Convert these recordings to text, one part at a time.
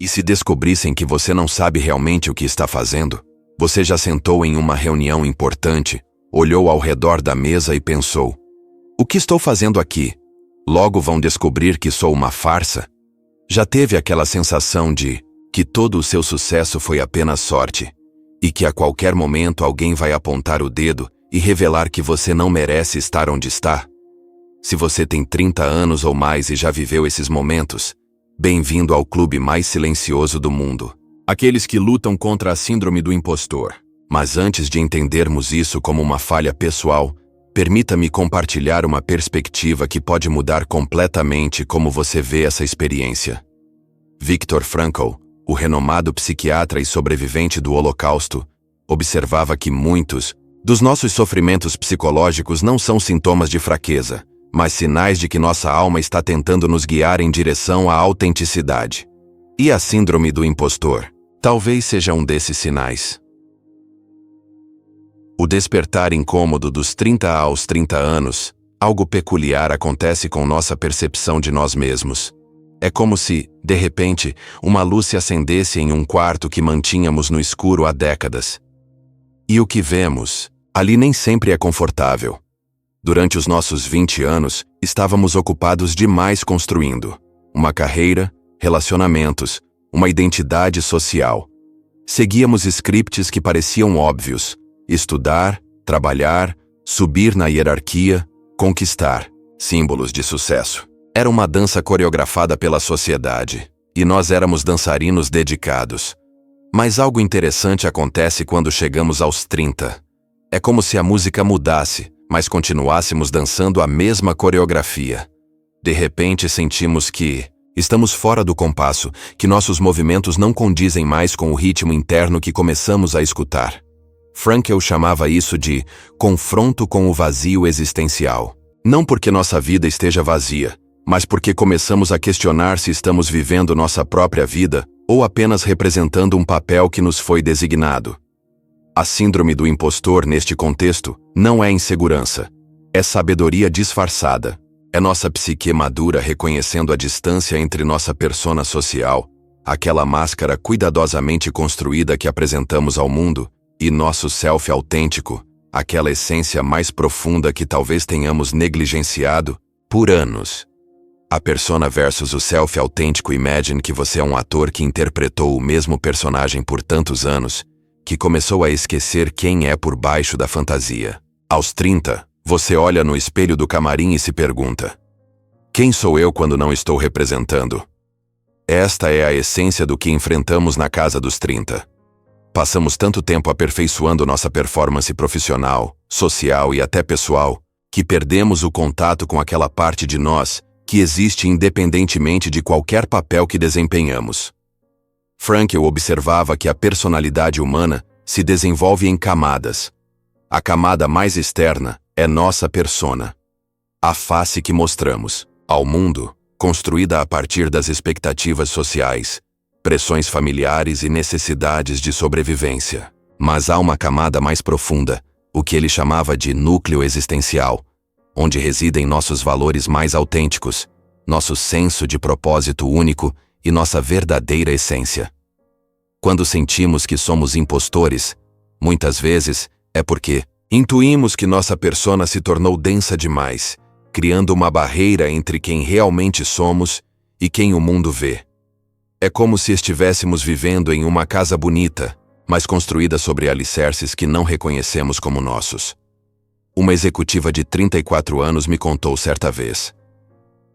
E se descobrissem que você não sabe realmente o que está fazendo? Você já sentou em uma reunião importante, olhou ao redor da mesa e pensou: o que estou fazendo aqui? Logo vão descobrir que sou uma farsa? Já teve aquela sensação de que todo o seu sucesso foi apenas sorte, e que a qualquer momento alguém vai apontar o dedo e revelar que você não merece estar onde está? Se você tem 30 anos ou mais e já viveu esses momentos, bem-vindo ao clube mais silencioso do mundo. Aqueles que lutam contra a síndrome do impostor. Mas antes de entendermos isso como uma falha pessoal, permita-me compartilhar uma perspectiva que pode mudar completamente como você vê essa experiência. Viktor Frankl, o renomado psiquiatra e sobrevivente do Holocausto, observava que muitos dos nossos sofrimentos psicológicos não são sintomas de fraqueza, mas sinais de que nossa alma está tentando nos guiar em direção à autenticidade. E a síndrome do impostor talvez seja um desses sinais. O despertar incômodo dos 30 aos 30 anos, algo peculiar acontece com nossa percepção de nós mesmos. É como se, de repente, uma luz se acendesse em um quarto que mantínhamos no escuro há décadas. E o que vemos ali nem sempre é confortável. Durante os nossos 20 anos, estávamos ocupados demais construindo uma carreira, relacionamentos, uma identidade social. Seguíamos scripts que pareciam óbvios: estudar, trabalhar, subir na hierarquia, conquistar, símbolos de sucesso. Era uma dança coreografada pela sociedade, e nós éramos dançarinos dedicados. Mas algo interessante acontece quando chegamos aos 30. É como se a música mudasse, mas continuássemos dançando a mesma coreografia. De repente sentimos que estamos fora do compasso, que nossos movimentos não condizem mais com o ritmo interno que começamos a escutar. Frankl chamava isso de confronto com o vazio existencial. Não porque nossa vida esteja vazia, mas porque começamos a questionar se estamos vivendo nossa própria vida ou apenas representando um papel que nos foi designado. A síndrome do impostor neste contexto não é insegurança, é sabedoria disfarçada. É nossa psique madura reconhecendo a distância entre nossa persona social, aquela máscara cuidadosamente construída que apresentamos ao mundo, e nosso self autêntico, aquela essência mais profunda que talvez tenhamos negligenciado por anos. A persona versus o self autêntico. Imagine que você é um ator que interpretou o mesmo personagem por tantos anos, que começou a esquecer quem é por baixo da fantasia. Aos 30, você olha no espelho do camarim e se pergunta: quem sou eu quando não estou representando? Esta é a essência do que enfrentamos na casa dos 30. Passamos tanto tempo aperfeiçoando nossa performance profissional, social e até pessoal, que perdemos o contato com aquela parte de nós que existe independentemente de qualquer papel que desempenhamos. Frankl observava que a personalidade humana se desenvolve em camadas. A camada mais externa é nossa persona. A face que mostramos ao mundo, construída a partir das expectativas sociais, pressões familiares e necessidades de sobrevivência. Mas há uma camada mais profunda, o que ele chamava de núcleo existencial, onde residem nossos valores mais autênticos, nosso senso de propósito único e nossa verdadeira essência. Quando sentimos que somos impostores, muitas vezes é porque intuímos que nossa persona se tornou densa demais, criando uma barreira entre quem realmente somos e quem o mundo vê. É como se estivéssemos vivendo em uma casa bonita, mas construída sobre alicerces que não reconhecemos como nossos. Uma executiva de 34 anos me contou certa vez: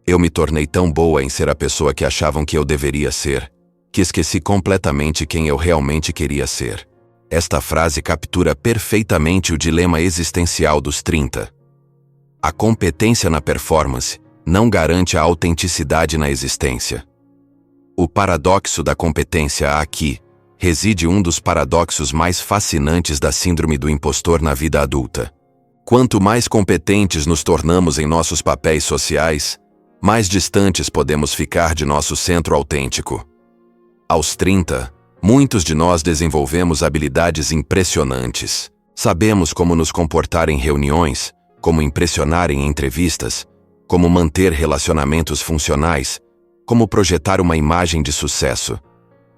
eu me tornei tão boa em ser a pessoa que achavam que eu deveria ser, que esqueci completamente quem eu realmente queria ser. Esta frase captura perfeitamente o dilema existencial dos 30. A competência na performance não garante a autenticidade na existência. O paradoxo da competência. Aqui reside um dos paradoxos mais fascinantes da síndrome do impostor na vida adulta. Quanto mais competentes nos tornamos em nossos papéis sociais, mais distantes podemos ficar de nosso centro autêntico. Aos 30, muitos de nós desenvolvemos habilidades impressionantes. Sabemos como nos comportar em reuniões, como impressionar em entrevistas, como manter relacionamentos funcionais, como projetar uma imagem de sucesso.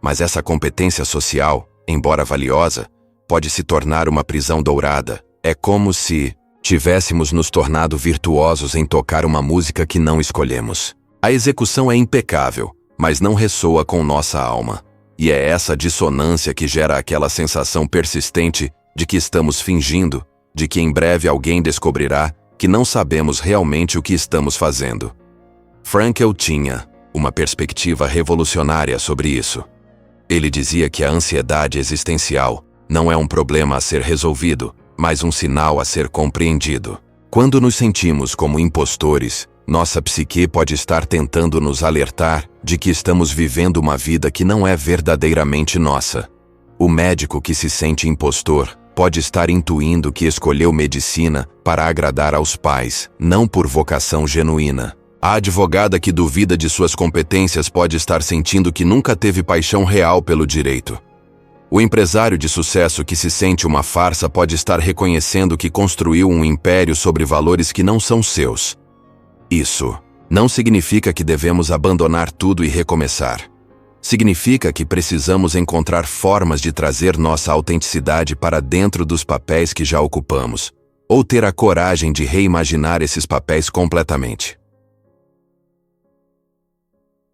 Mas essa competência social, embora valiosa, pode se tornar uma prisão dourada. É como se tivéssemos nos tornado virtuosos em tocar uma música que não escolhemos. A execução é impecável, mas não ressoa com nossa alma. E é essa dissonância que gera aquela sensação persistente de que estamos fingindo, de que em breve alguém descobrirá que não sabemos realmente o que estamos fazendo. Frankl tinha uma perspectiva revolucionária sobre isso. Ele dizia que a ansiedade existencial não é um problema a ser resolvido, mas um sinal a ser compreendido. Quando nos sentimos como impostores, nossa psique pode estar tentando nos alertar de que estamos vivendo uma vida que não é verdadeiramente nossa. O médico que se sente impostor pode estar intuindo que escolheu medicina para agradar aos pais, não por vocação genuína. A advogada que duvida de suas competências pode estar sentindo que nunca teve paixão real pelo direito. O empresário de sucesso que se sente uma farsa pode estar reconhecendo que construiu um império sobre valores que não são seus. Isso não significa que devemos abandonar tudo e recomeçar. Significa que precisamos encontrar formas de trazer nossa autenticidade para dentro dos papéis que já ocupamos, ou ter a coragem de reimaginar esses papéis completamente.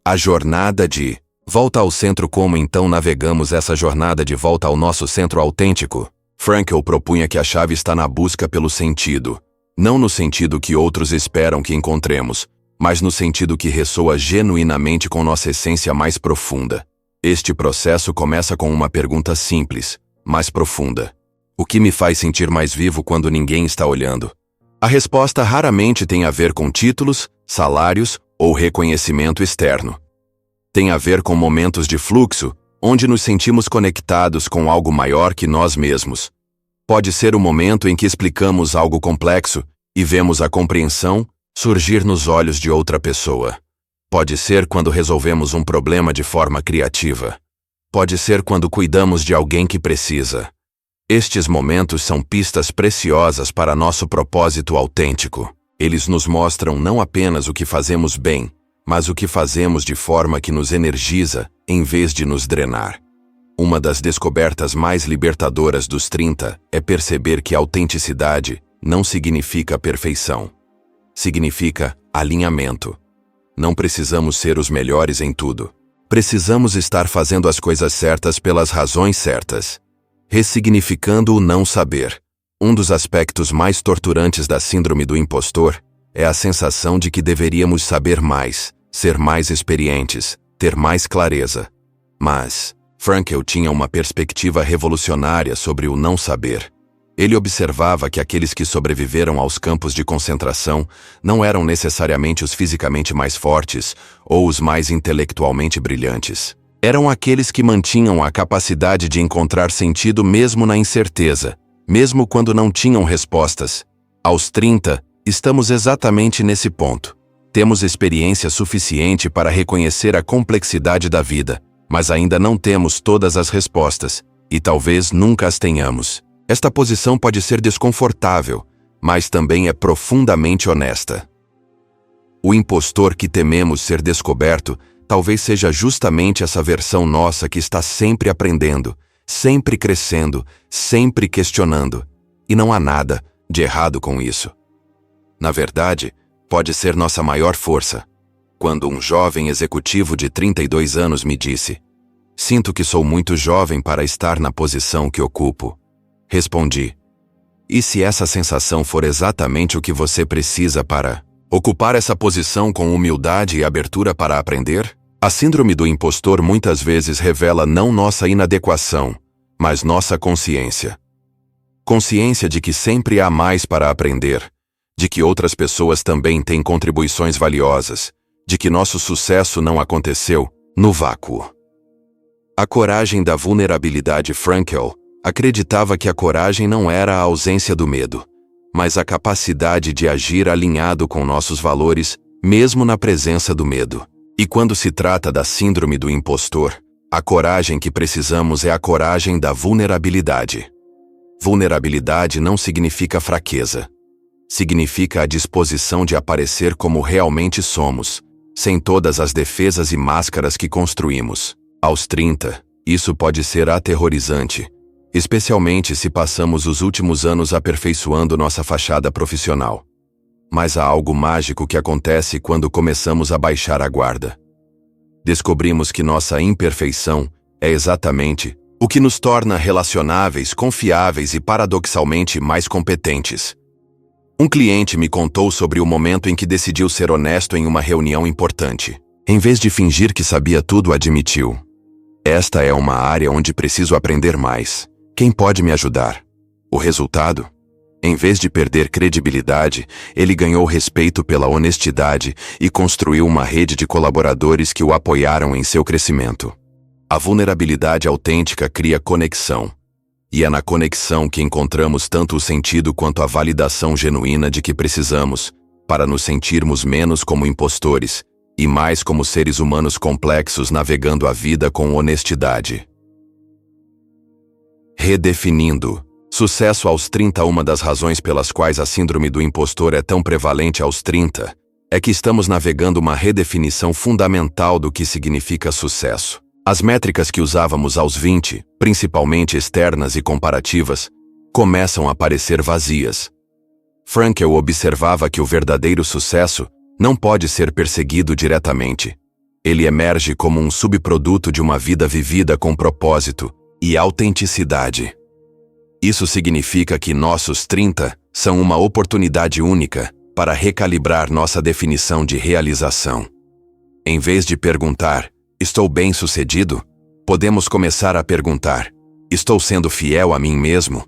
A jornada de volta ao centro. Como então navegamos essa jornada de volta ao nosso centro autêntico? Frankl propunha que a chave está na busca pelo sentido, não no sentido que outros esperam que encontremos, mas no sentido que ressoa genuinamente com nossa essência mais profunda. Este processo começa com uma pergunta simples, mas profunda. O que me faz sentir mais vivo quando ninguém está olhando? A resposta raramente tem a ver com títulos, salários ou reconhecimento externo. Tem a ver com momentos de fluxo, onde nos sentimos conectados com algo maior que nós mesmos. Pode ser o momento em que explicamos algo complexo e vemos a compreensão surgir nos olhos de outra pessoa. Pode ser quando resolvemos um problema de forma criativa. Pode ser quando cuidamos de alguém que precisa. Estes momentos são pistas preciosas para nosso propósito autêntico. Eles nos mostram não apenas o que fazemos bem, mas o que fazemos de forma que nos energiza, em vez de nos drenar. Uma das descobertas mais libertadoras dos 30 é perceber que autenticidade não significa perfeição. Significa alinhamento. Não precisamos ser os melhores em tudo. Precisamos estar fazendo as coisas certas pelas razões certas. Ressignificando o não saber. Um dos aspectos mais torturantes da síndrome do impostor é a sensação de que deveríamos saber mais, ser mais experientes, ter mais clareza. Mas Frankl tinha uma perspectiva revolucionária sobre o não saber. Ele observava que aqueles que sobreviveram aos campos de concentração não eram necessariamente os fisicamente mais fortes ou os mais intelectualmente brilhantes. Eram aqueles que mantinham a capacidade de encontrar sentido mesmo na incerteza, mesmo quando não tinham respostas. Aos 30, estamos exatamente nesse ponto. Temos experiência suficiente para reconhecer a complexidade da vida, mas ainda não temos todas as respostas, e talvez nunca as tenhamos. Esta posição pode ser desconfortável, mas também é profundamente honesta. O impostor que tememos ser descoberto talvez seja justamente essa versão nossa que está sempre aprendendo, sempre crescendo, sempre questionando. E não há nada de errado com isso. Na verdade, pode ser nossa maior força. Quando um jovem executivo de 32 anos me disse: "Sinto que sou muito jovem para estar na posição que ocupo", respondi: "E se essa sensação for exatamente o que você precisa para ocupar essa posição com humildade e abertura para aprender?" A síndrome do impostor muitas vezes revela não nossa inadequação, mas nossa consciência. Consciência de que sempre há mais para aprender, de que outras pessoas também têm contribuições valiosas, de que nosso sucesso não aconteceu no vácuo. A coragem da vulnerabilidade. Frankl acreditava que a coragem não era a ausência do medo, mas a capacidade de agir alinhado com nossos valores, mesmo na presença do medo. E quando se trata da síndrome do impostor, a coragem que precisamos é a coragem da vulnerabilidade. Vulnerabilidade não significa fraqueza. Significa a disposição de aparecer como realmente somos, sem todas as defesas e máscaras que construímos. Aos 30, isso pode ser aterrorizante, especialmente se passamos os últimos anos aperfeiçoando nossa fachada profissional. Mas há algo mágico que acontece quando começamos a baixar a guarda. Descobrimos que nossa imperfeição é exatamente o que nos torna relacionáveis, confiáveis e paradoxalmente mais competentes. Um cliente me contou sobre o momento em que decidiu ser honesto em uma reunião importante. Em vez de fingir que sabia tudo, admitiu: "Esta é uma área onde preciso aprender mais. Quem pode me ajudar?" O resultado? Em vez de perder credibilidade, ele ganhou respeito pela honestidade e construiu uma rede de colaboradores que o apoiaram em seu crescimento. A vulnerabilidade autêntica cria conexão. E é na conexão que encontramos tanto o sentido quanto a validação genuína de que precisamos para nos sentirmos menos como impostores e mais como seres humanos complexos navegando a vida com honestidade. Redefinindo. Sucesso aos 30. Uma das razões pelas quais a síndrome do impostor é tão prevalente aos 30 é que estamos navegando uma redefinição fundamental do que significa sucesso. As métricas que usávamos aos 20, principalmente externas e comparativas, começam a parecer vazias. Frankel observava que o verdadeiro sucesso não pode ser perseguido diretamente. Ele emerge como um subproduto de uma vida vivida com propósito e autenticidade. Isso significa que nossos 30 são uma oportunidade única para recalibrar nossa definição de realização. Em vez de perguntar: "Estou bem-sucedido?", podemos começar a perguntar: "Estou sendo fiel a mim mesmo?".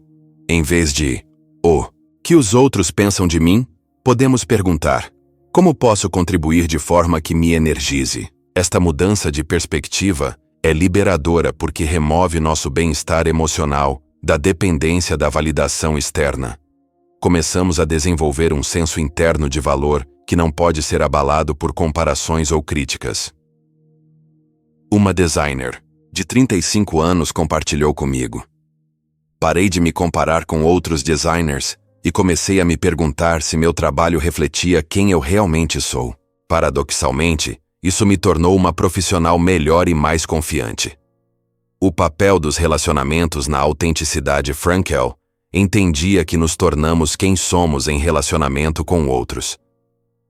Em vez de "O que os outros pensam de mim?", podemos perguntar: "Como posso contribuir de forma que me energize?". Esta mudança de perspectiva é liberadora porque remove nosso bem-estar emocional da dependência da validação externa. Começamos a desenvolver um senso interno de valor que não pode ser abalado por comparações ou críticas. Uma designer de 35 anos compartilhou comigo: "Parei de me comparar com outros designers e comecei a me perguntar se meu trabalho refletia quem eu realmente sou. Paradoxalmente, isso me tornou uma profissional melhor e mais confiante." O papel dos relacionamentos na autenticidade. Frankel entendia que nos tornamos quem somos em relacionamento com outros.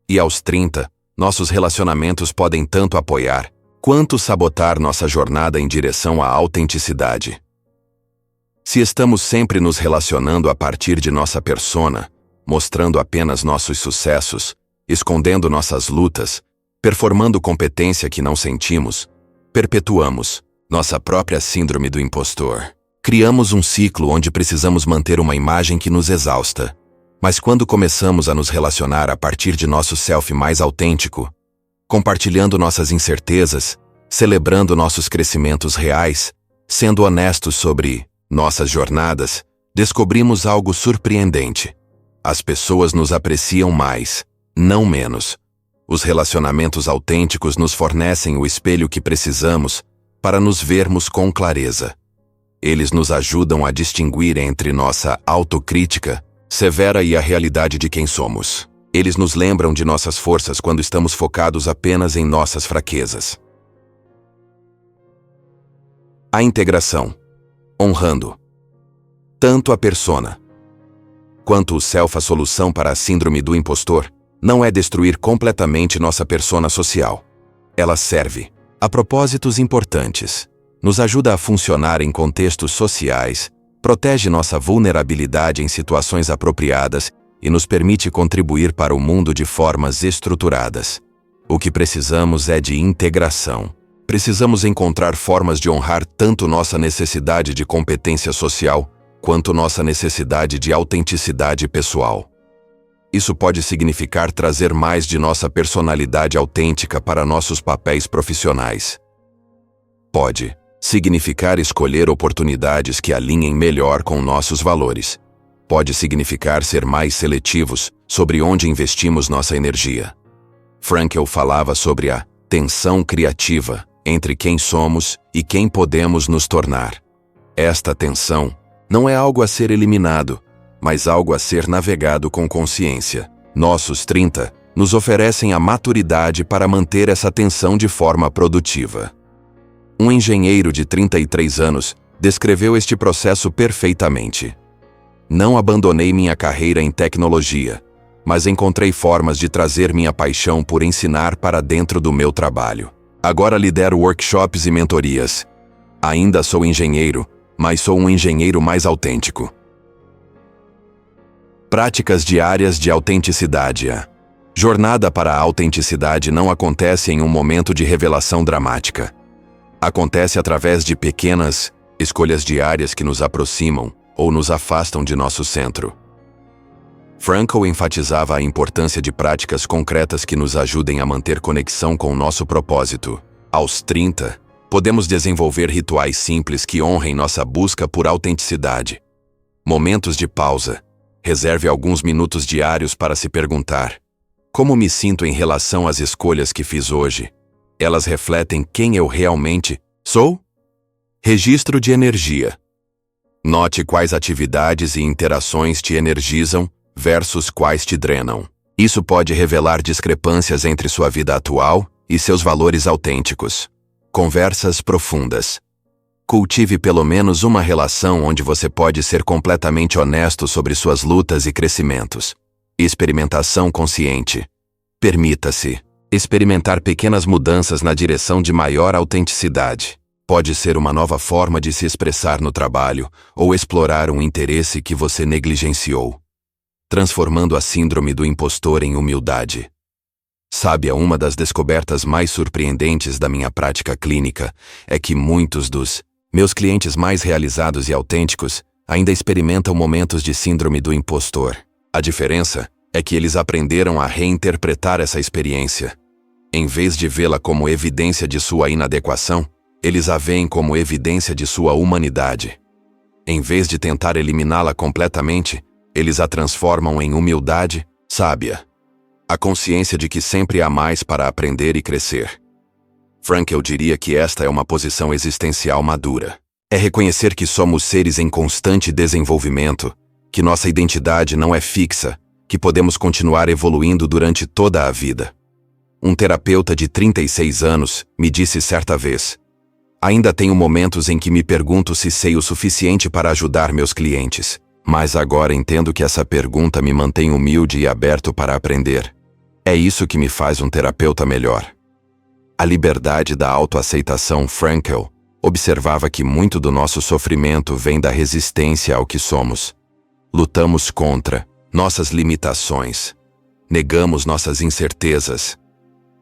E aos 30, nossos relacionamentos podem tanto apoiar quanto sabotar nossa jornada em direção à autenticidade. Se estamos sempre nos relacionando a partir de nossa persona, mostrando apenas nossos sucessos, escondendo nossas lutas, performando competência que não sentimos, perpetuamos nossa própria síndrome do impostor. Criamos um ciclo onde precisamos manter uma imagem que nos exausta. Mas quando começamos a nos relacionar a partir de nosso self mais autêntico, compartilhando nossas incertezas, celebrando nossos crescimentos reais, sendo honestos sobre nossas jornadas, descobrimos algo surpreendente. As pessoas nos apreciam mais, não menos. Os relacionamentos autênticos nos fornecem o espelho que precisamos para nos vermos com clareza. Eles nos ajudam a distinguir entre nossa autocrítica severa e a realidade de quem somos. Eles nos lembram de nossas forças quando estamos focados apenas em nossas fraquezas. A integração. Honrando tanto a persona quanto o self. A solução para a síndrome do impostor não é destruir completamente nossa persona social. Ela serve a propósitos importantes, nos ajuda a funcionar em contextos sociais, protege nossa vulnerabilidade em situações apropriadas e nos permite contribuir para o mundo de formas estruturadas. O que precisamos é de integração. Precisamos encontrar formas de honrar tanto nossa necessidade de competência social quanto nossa necessidade de autenticidade pessoal. Isso pode significar trazer mais de nossa personalidade autêntica para nossos papéis profissionais. Pode significar escolher oportunidades que alinhem melhor com nossos valores. Pode significar ser mais seletivos sobre onde investimos nossa energia. Frankel falava sobre a tensão criativa entre quem somos e quem podemos nos tornar. Esta tensão não é algo a ser eliminado, mas algo a ser navegado com consciência. Nossos 30 nos oferecem a maturidade para manter essa tensão de forma produtiva. Um engenheiro de 33 anos descreveu este processo perfeitamente. Não abandonei minha carreira em tecnologia, mas encontrei formas de trazer minha paixão por ensinar para dentro do meu trabalho. Agora lidero workshops e mentorias. Ainda sou engenheiro, mas sou um engenheiro mais autêntico. Práticas diárias de autenticidade. A jornada para a autenticidade não acontece em um momento de revelação dramática. Acontece através de pequenas escolhas diárias que nos aproximam ou nos afastam de nosso centro. Frankl enfatizava a importância de práticas concretas que nos ajudem a manter conexão com o nosso propósito. Aos 30, podemos desenvolver rituais simples que honrem nossa busca por autenticidade. Momentos de pausa. Reserve alguns minutos diários para se perguntar: como me sinto em relação às escolhas que fiz hoje? Elas refletem quem eu realmente sou? Registro de energia. Note quais atividades e interações te energizam versus quais te drenam. Isso pode revelar discrepâncias entre sua vida atual e seus valores autênticos. Conversas profundas. Cultive pelo menos uma relação onde você pode ser completamente honesto sobre suas lutas e crescimentos. Experimentação consciente. Permita-se experimentar pequenas mudanças na direção de maior autenticidade. Pode ser uma nova forma de se expressar no trabalho ou explorar um interesse que você negligenciou, transformando a síndrome do impostor em humildade. Sabe, uma das descobertas mais surpreendentes da minha prática clínica é que muitos dos meus clientes mais realizados e autênticos ainda experimentam momentos de síndrome do impostor. A diferença é que eles aprenderam a reinterpretar essa experiência. Em vez de vê-la como evidência de sua inadequação, eles a veem como evidência de sua humanidade. Em vez de tentar eliminá-la completamente, eles a transformam em humildade sábia. A consciência de que sempre há mais para aprender e crescer. Frankl diria que esta é uma posição existencial madura. É reconhecer que somos seres em constante desenvolvimento, que nossa identidade não é fixa, que podemos continuar evoluindo durante toda a vida. Um terapeuta de 36 anos me disse certa vez: ainda tenho momentos em que me pergunto se sei o suficiente para ajudar meus clientes, mas agora entendo que essa pergunta me mantém humilde e aberto para aprender. É isso que me faz um terapeuta melhor. A liberdade da autoaceitação. Frankl observava que muito do nosso sofrimento vem da resistência ao que somos. Lutamos contra nossas limitações. Negamos nossas incertezas.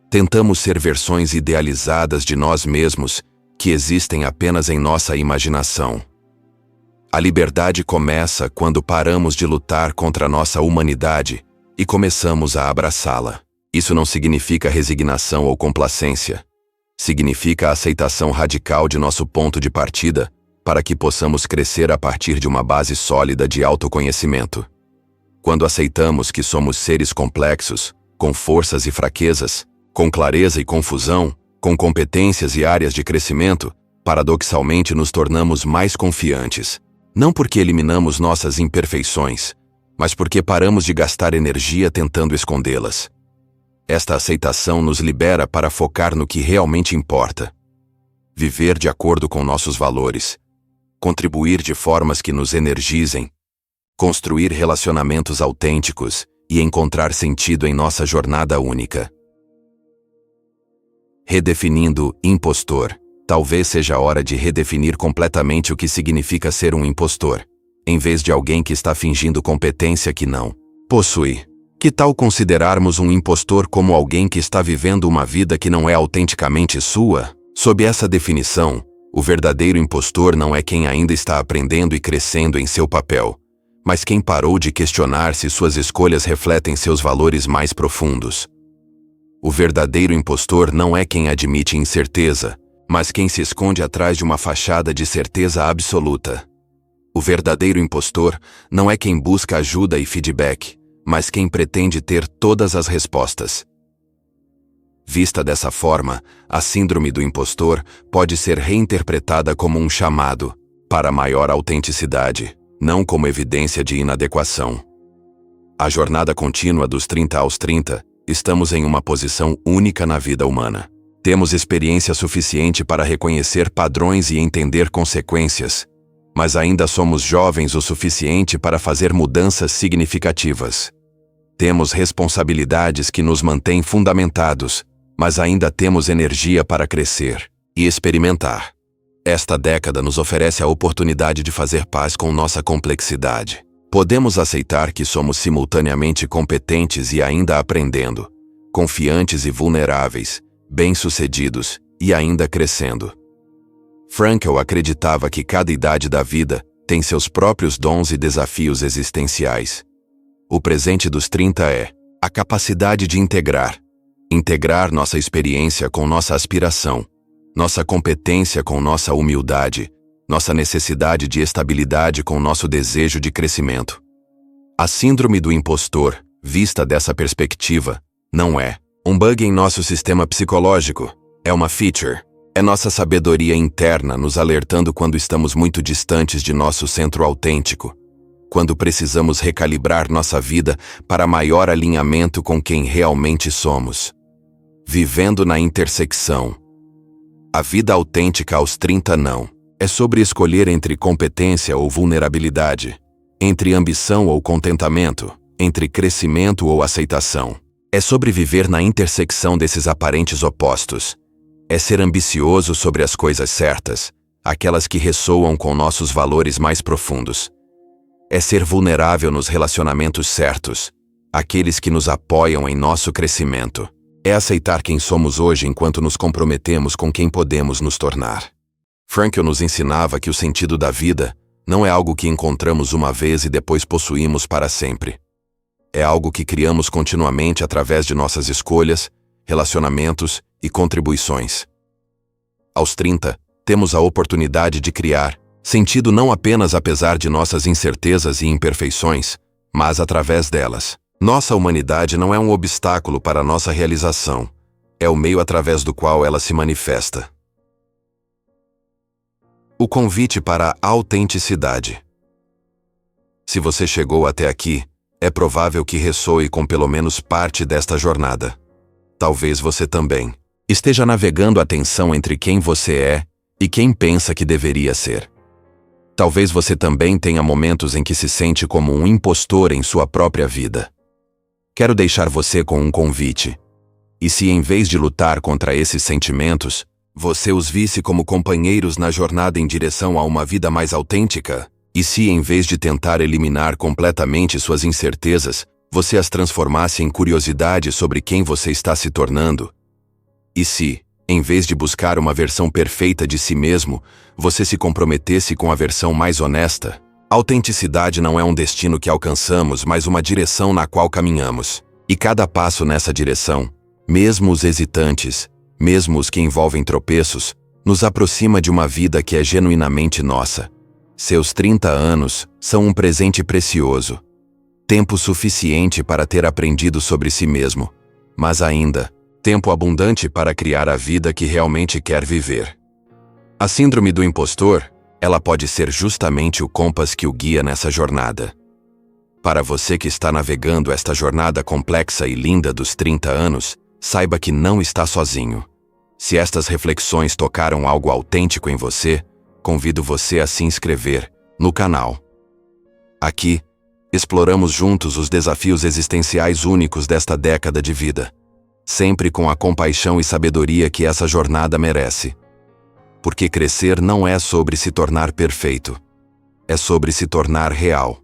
Tentamos ser versões idealizadas de nós mesmos que existem apenas em nossa imaginação. A liberdade começa quando paramos de lutar contra nossa humanidade e começamos a abraçá-la. Isso não significa resignação ou complacência. Significa a aceitação radical de nosso ponto de partida para que possamos crescer a partir de uma base sólida de autoconhecimento. Quando aceitamos que somos seres complexos, com forças e fraquezas, com clareza e confusão, com competências e áreas de crescimento, paradoxalmente nos tornamos mais confiantes. Não porque eliminamos nossas imperfeições, mas porque paramos de gastar energia tentando escondê-las. Esta aceitação nos libera para focar no que realmente importa. Viver de acordo com nossos valores. Contribuir de formas que nos energizem. Construir relacionamentos autênticos e encontrar sentido em nossa jornada única. Redefinindo impostor. Talvez seja a hora de redefinir completamente o que significa ser um impostor, em vez de alguém que está fingindo competência que não possui. Que tal considerarmos um impostor como alguém que está vivendo uma vida que não é autenticamente sua? Sob essa definição, o verdadeiro impostor não é quem ainda está aprendendo e crescendo em seu papel, mas quem parou de questionar se suas escolhas refletem seus valores mais profundos. O verdadeiro impostor não é quem admite incerteza, mas quem se esconde atrás de uma fachada de certeza absoluta. O verdadeiro impostor não é quem busca ajuda e feedback, mas quem pretende ter todas as respostas. Vista dessa forma, a síndrome do impostor pode ser reinterpretada como um chamado para maior autenticidade, não como evidência de inadequação. A jornada contínua dos 30 aos 30, estamos em uma posição única na vida humana. Temos experiência suficiente para reconhecer padrões e entender consequências, mas ainda somos jovens o suficiente para fazer mudanças significativas. Temos responsabilidades que nos mantêm fundamentados, mas ainda temos energia para crescer e experimentar. Esta década nos oferece a oportunidade de fazer paz com nossa complexidade. Podemos aceitar que somos simultaneamente competentes e ainda aprendendo, confiantes e vulneráveis, bem-sucedidos e ainda crescendo. Frankl acreditava que cada idade da vida tem seus próprios dons e desafios existenciais. O presente dos 30 é a capacidade de integrar nossa experiência com nossa aspiração, nossa competência com nossa humildade, nossa necessidade de estabilidade com nosso desejo de crescimento. A síndrome do impostor, vista dessa perspectiva, não é um bug em nosso sistema psicológico, é uma feature. É nossa sabedoria interna nos alertando quando estamos muito distantes de nosso centro autêntico, quando precisamos recalibrar nossa vida para maior alinhamento com quem realmente somos. Vivendo na intersecção. A vida autêntica aos 30 não é sobre escolher entre competência ou vulnerabilidade, entre ambição ou contentamento, entre crescimento ou aceitação. É sobre viver na intersecção desses aparentes opostos. É ser ambicioso sobre as coisas certas, aquelas que ressoam com nossos valores mais profundos. É ser vulnerável nos relacionamentos certos, aqueles que nos apoiam em nosso crescimento. É aceitar quem somos hoje enquanto nos comprometemos com quem podemos nos tornar. Frankl nos ensinava que o sentido da vida não é algo que encontramos uma vez e depois possuímos para sempre. É algo que criamos continuamente através de nossas escolhas, relacionamentos e contribuições. Aos 30, temos a oportunidade de criar sentido não apenas apesar de nossas incertezas e imperfeições, mas através delas. Nossa humanidade não é um obstáculo para nossa realização, é o meio através do qual ela se manifesta. O convite para a autenticidade. Se você chegou até aqui, é provável que ressoe com pelo menos parte desta jornada. Talvez você também esteja navegando a tensão entre quem você é e quem pensa que deveria ser. Talvez você também tenha momentos em que se sente como um impostor em sua própria vida. Quero deixar você com um convite. E se em vez de lutar contra esses sentimentos, você os visse como companheiros na jornada em direção a uma vida mais autêntica? E se em vez de tentar eliminar completamente suas incertezas, você as transformasse em curiosidade sobre quem você está se tornando? E se, em vez de buscar uma versão perfeita de si mesmo, você se comprometesse com a versão mais honesta? Autenticidade não é um destino que alcançamos, mas uma direção na qual caminhamos. E cada passo nessa direção, mesmo os hesitantes, mesmo os que envolvem tropeços, nos aproxima de uma vida que é genuinamente nossa. Seus 30 anos são um presente precioso. Tempo suficiente para ter aprendido sobre si mesmo, mas ainda, tempo abundante para criar a vida que realmente quer viver. A síndrome do impostor, ela pode ser justamente o compass que o guia nessa jornada. Para você que está navegando esta jornada complexa e linda dos 30 anos, saiba que não está sozinho. Se estas reflexões tocaram algo autêntico em você, convido você a se inscrever no canal. Aqui, exploramos juntos os desafios existenciais únicos desta década de vida, sempre com a compaixão e sabedoria que essa jornada merece. Porque crescer não é sobre se tornar perfeito, é sobre se tornar real.